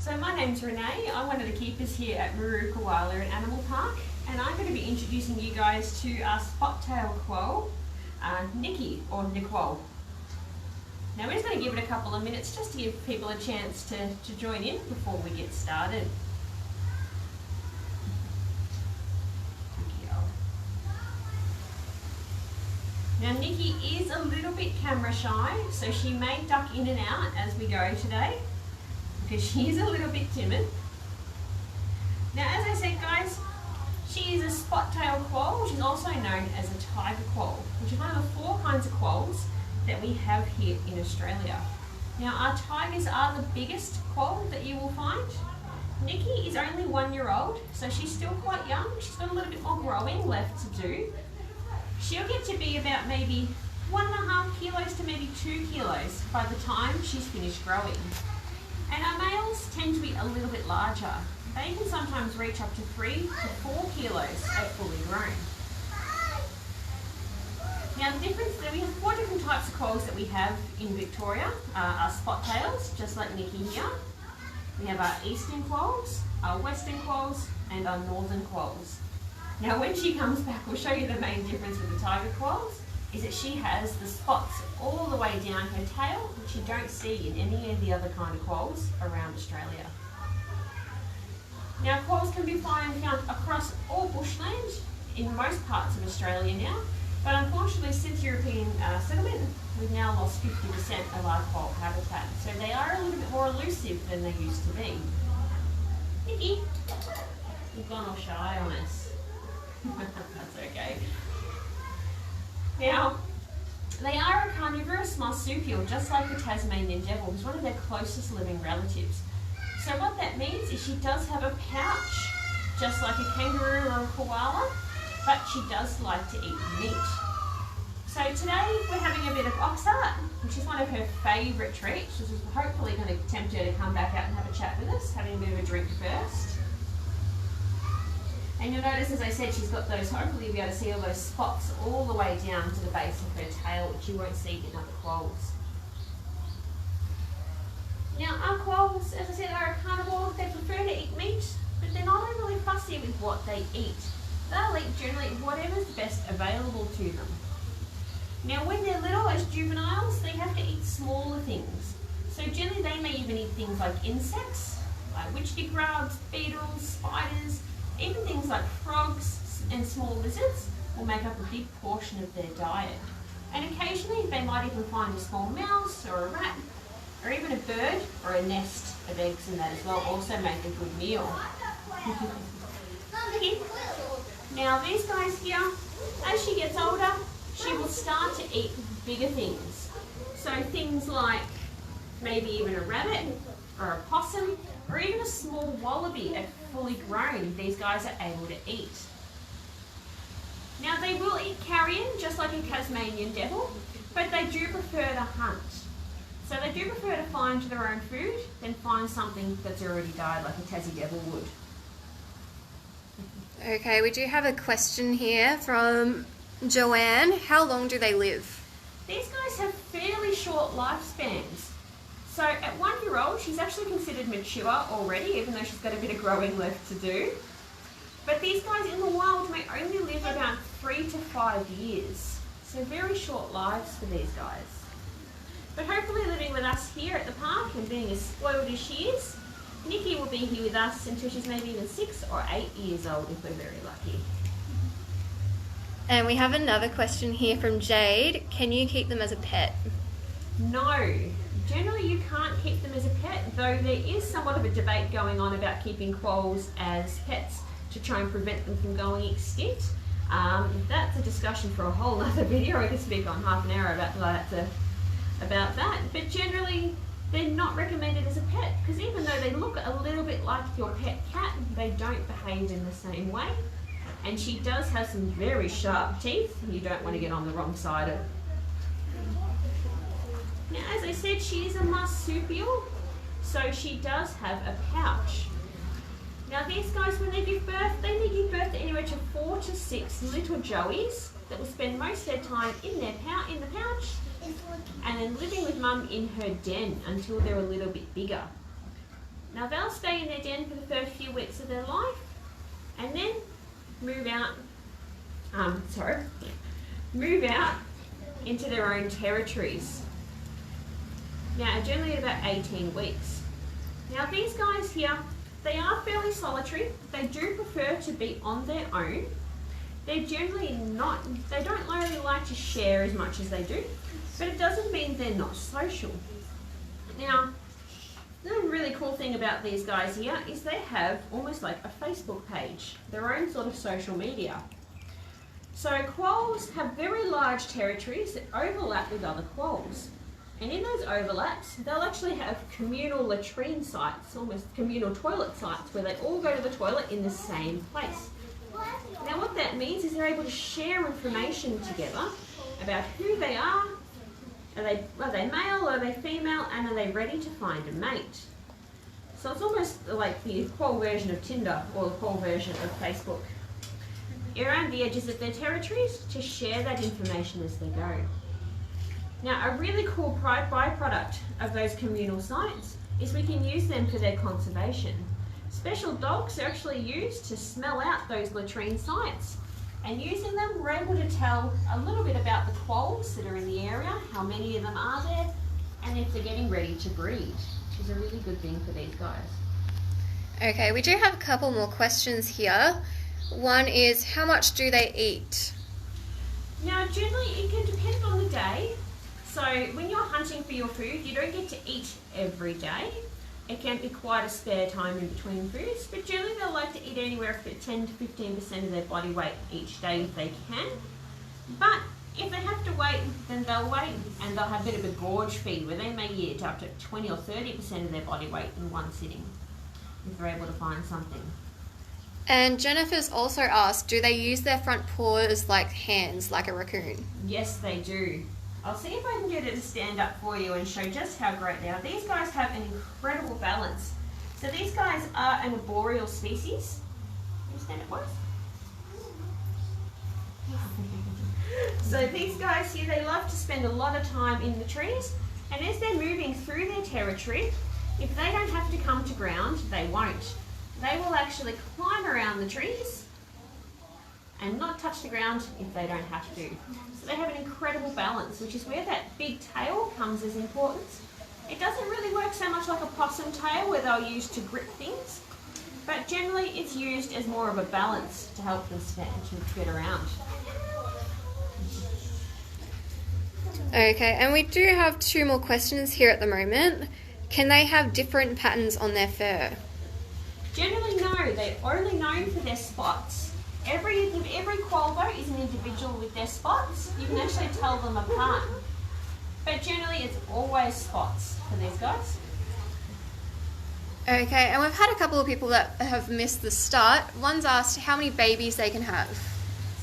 So my name's Renee. I'm one of the keepers here at Muru Koala and Animal Park, and I'm going to be introducing you guys to our spot-tailed quoll, Nikki or Quoll. Now we're just going to give it a couple of minutes just to give people a chance to join in before we get started. Now Nikki is a little bit camera shy, so she may duck in and out as we go today, because she is a little bit timid. Now as I said guys, she is a spot-tailed quoll, which is also known as a tiger quoll, which is one of the 4 kinds of quolls that we have here in Australia. Now our tigers are the biggest quoll that you will find. Nikki is only 1 year old, so she's still quite young. She's got a little bit more growing left to do. She'll get to be about maybe 1.5 kilos to maybe 2 kilos by the time she's finished growing. And our males tend to be a little bit larger. They can sometimes reach up to 3 to 4 kilos at fully grown. Now the difference, we have 4 different types of quolls that we have in Victoria. Our spot tails, just like Nikki here. We have our eastern quolls, our western quolls, and our northern quolls. Now when she comes back, we'll show you the main difference with the tiger quolls, is that she has the spots all the way down her tail, which you don't see in any of the other kind of quolls around Australia. Now quolls can be found across all bushland in most parts of Australia now, but unfortunately since European settlement, we've now lost 50% of our quoll habitat, so they are a little bit more elusive than they used to be. Nikki, you've gone all shy on us. That's okay. Now, they are a carnivorous marsupial, just like the Tasmanian devil, who's one of their closest living relatives. So what that means is she does have a pouch, just like a kangaroo or a koala, but she does like to eat meat. So today we're having a bit of oxart, which is one of her favourite treats, which is hopefully going to tempt her to come back out and have a chat with us, having a bit of a drink first. And you'll notice, as I said, she's got those, hopefully you'll be able to see all those spots all the way down to the base of her tail, which you won't see in other quolls. Now our quolls, as I said, are a carnivore. They prefer to eat meat, but they're not overly fussy with what they eat. They'll eat generally whatever's best available to them. Now when they're little, as juveniles, they have to eat smaller things. So generally they may even eat things like insects, like witchetty grubs, beetles, spiders, even things like frogs and small lizards will make up a big portion of their diet. And occasionally they might even find a small mouse or a rat, or even a bird or a nest of eggs in that as well, also make a good meal. Now these guys here, as she gets older, she will start to eat bigger things. So things like maybe even a rabbit or a possum, or even a small wallaby at fully grown, these guys are able to eat. Now they will eat carrion, just like a Tasmanian devil, but they do prefer to hunt. So they do prefer to find their own food than find something that's already died, like a Tassie devil would. Okay, we do have a question here from Joanne. How long do they live? These guys have fairly short lifespans. So at 1 year old, she's actually considered mature already, even though she's got a bit of growing left to do. But these guys in the wild may only live about 3 to 5 years. So very short lives for these guys. But hopefully living with us here at the park and being as spoiled as she is, Nikki will be here with us until she's maybe even 6 or 8 years old if we're very lucky. And we have another question here from Jade. Can you keep them as a pet? No. Generally you can't keep them as a pet, though there is somewhat of a debate going on about keeping quolls as pets to try and prevent them from going extinct. That's a discussion for a whole other video. I could speak on half an hour about that. But generally they're not recommended as a pet, because even though they look a little bit like your pet cat, they don't behave in the same way. And she does have some very sharp teeth, and you don't want to get on the wrong side of it. Now, as I said, she is a marsupial, so she does have a pouch. Now these guys, when they give birth, they may give birth to anywhere to 4 to 6 little joeys that will spend most of their time in the pouch, and then living with mum in her den until they're a little bit bigger. Now they'll stay in their den for the first few weeks of their life and then move out into their own territories. Now generally at about 18 weeks. Now these guys here, they are fairly solitary. They do prefer to be on their own. They're generally not, they don't really like to share as much as they do, but it doesn't mean they're not social. Now, the really cool thing about these guys here is they have almost like a Facebook page, their own sort of social media. So quolls have very large territories that overlap with other quolls. And in those overlaps, they'll actually have communal latrine sites, almost communal toilet sites, where they all go to the toilet in the same place. Now what that means is they're able to share information together about who they are they male, are they female, and are they ready to find a mate. So it's almost like the Quoll version of Tinder or the Quoll version of Facebook. Around the edges of their territories to share that information as they go. Now a really cool byproduct of those communal sites is we can use them for their conservation. Special dogs are actually used to smell out those latrine sites, and using them we're able to tell a little bit about the quolls that are in the area, how many of them are there, and if they're getting ready to breed, which is a really good thing for these guys. Okay, we do have a couple more questions here. One is, how much do they eat? Now generally it can depend on the day. So when you're hunting for your food, you don't get to eat every day. It can be quite a spare time in between foods, but generally they'll like to eat anywhere from 10 to 15% of their body weight each day if they can. But if they have to wait, then they'll wait, and they'll have a bit of a gorge feed where they may eat up to 20 or 30% of their body weight in one sitting, if they're able to find something. And Jennifer's also asked, do they use their front paws like hands, like a raccoon? Yes, they do. I'll see if I can get it to stand up for you and show just how great they are. These guys have an incredible balance. So these guys are an arboreal species. Can you stand up, boys? So these guys here, they love to spend a lot of time in the trees, and as they're moving through their territory, if they don't have to come to ground, they won't. They will actually climb around the trees and not touch the ground if they don't have to. So they have an incredible balance, which is where that big tail comes as importance. It doesn't really work so much like a possum tail where they'll use to grip things, but generally it's used as more of a balance to help them stand to get around. Okay, and we do have two more questions here at the moment. Can they have different patterns on their fur? Generally no, they're only known for their spots. Every quoll though is an individual with their spots. You can actually tell them apart. But generally it's always spots for these guys. Okay, and we've had a couple of people that have missed the start. One's asked how many babies they can have.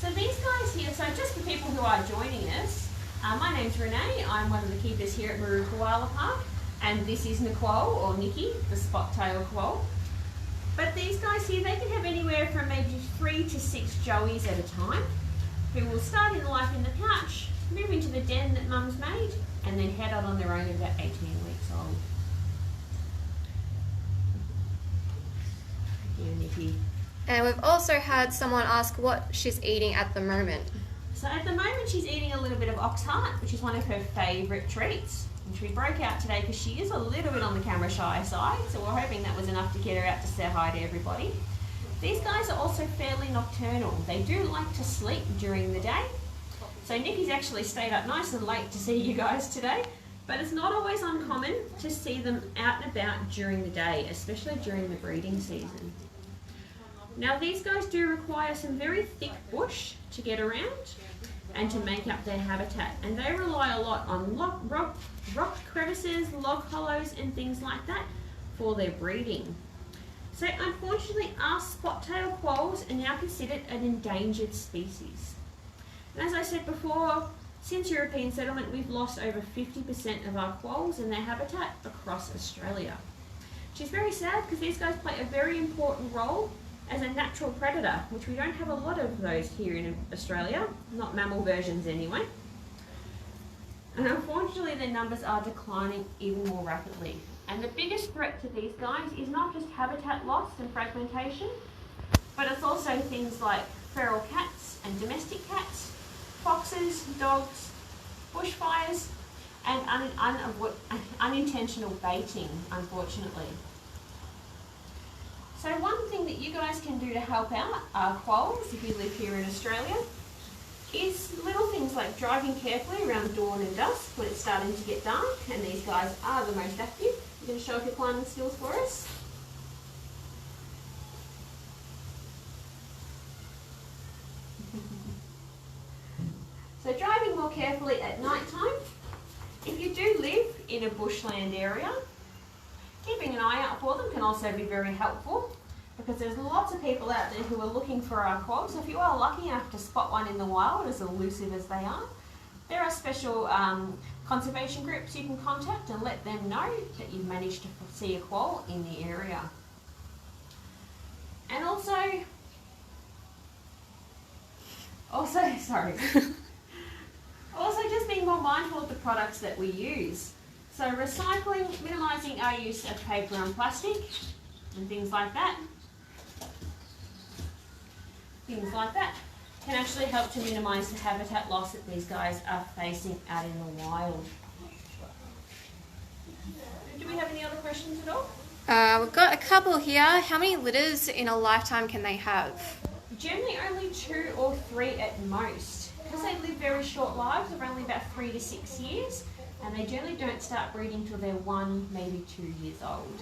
So these guys here, so just for people who are joining us, my name's Renee. I'm one of the keepers here at Maru Koala Park, and this is Nicole, or Nikki, the spot-tailed quoll. But these guys here, they can have anywhere from maybe 3 to 6 joeys at a time, who will start in life in the pouch, move into the den that mum's made, and then head out on their own at about 18 weeks old. Here, Nikki. And we've also had someone ask what she's eating at the moment. So at the moment she's eating a little bit of ox heart, which is one of her favourite treats, which we broke out today because she is a little bit on the camera shy side, so we're hoping that was enough to get her out to say hi to everybody. These guys are also fairly nocturnal. They do like to sleep during the day. So Nikki's actually stayed up nice and late to see you guys today, but it's not always uncommon to see them out and about during the day, especially during the breeding season. Now these guys do require some very thick bush to get around and to make up their habitat, and they rely a lot on rock crevices, log hollows and things like that for their breeding. So unfortunately our spot-tailed quolls are now considered an endangered species. And as I said before, since European settlement we've lost over 50% of our quolls and their habitat across Australia. Which is very sad because these guys play a very important role as a natural predator, which we don't have a lot of those here in Australia, not mammal versions anyway. And unfortunately their numbers are declining even more rapidly And the biggest threat to these guys is not just habitat loss and fragmentation, but it's also things like feral cats and domestic cats, foxes, dogs, bushfires, and unintentional baiting, unfortunately. So one thing that you guys can do to help out our quolls, if you live here in Australia, is little things like driving carefully around dawn and dusk when it's starting to get dark, and these guys are the most active. You're going to show off your climbing skills for us? So driving more carefully at night time. If you do live in a bushland area, keeping an eye out for them can also be very helpful, because there's lots of people out there who are looking for our quolls. So if you are lucky enough to spot one in the wild, as elusive as they are, there are special conservation groups you can contact and let them know that you've managed to see a quoll in the area. And also just being more mindful of the products that we use. So recycling, minimising our use of paper and plastic and things like that can actually help to minimise the habitat loss that these guys are facing out in the wild. Do we have any other questions at all? We've got a couple here. How many litters in a lifetime can they have? Generally only 2 or 3 at most. Because they live very short lives of only about 3 to 6 years, and they generally don't start breeding till they're 1, maybe 2 years old.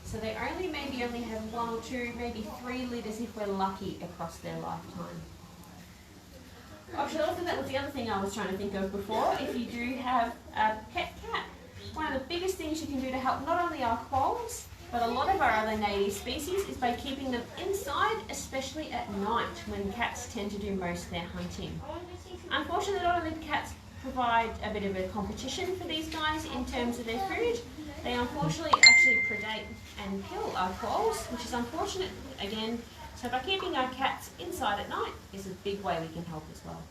So they maybe only have 1 or 2, maybe 3 litters if we're lucky across their lifetime. Actually, also that was the other thing I was trying to think of before. If you do have a pet cat, one of the biggest things you can do to help not only our quolls, but a lot of our other native species, is by keeping them inside, especially at night when cats tend to do most of their hunting. Unfortunately, not only do cats provide a bit of a competition for these guys in terms of their food, they unfortunately actually predate and kill our quolls, which is unfortunate again. So by keeping our cats inside at night is a big way we can help as well.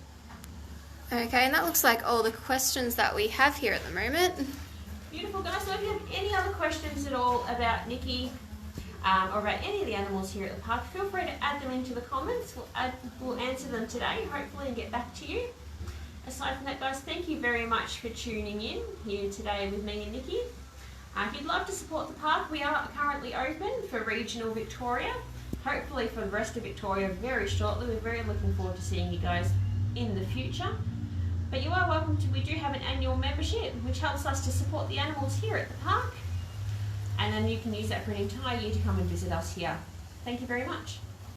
Okay, and that looks like all the questions that we have here at the moment. Beautiful, guys. So if you have any other questions at all about Nikki or about any of the animals here at the park, feel free to add them into the comments. We'll answer them today, hopefully, and get back to you. Aside from that, guys, thank you very much for tuning in here today with me and Nikki. If you'd love to support the park, we are currently open for regional Victoria, hopefully for the rest of Victoria very shortly. We're very looking forward to seeing you guys in the future. But you are welcome to, we do have an annual membership which helps us to support the animals here at the park, and then you can use that for an entire year to come and visit us here. Thank you very much.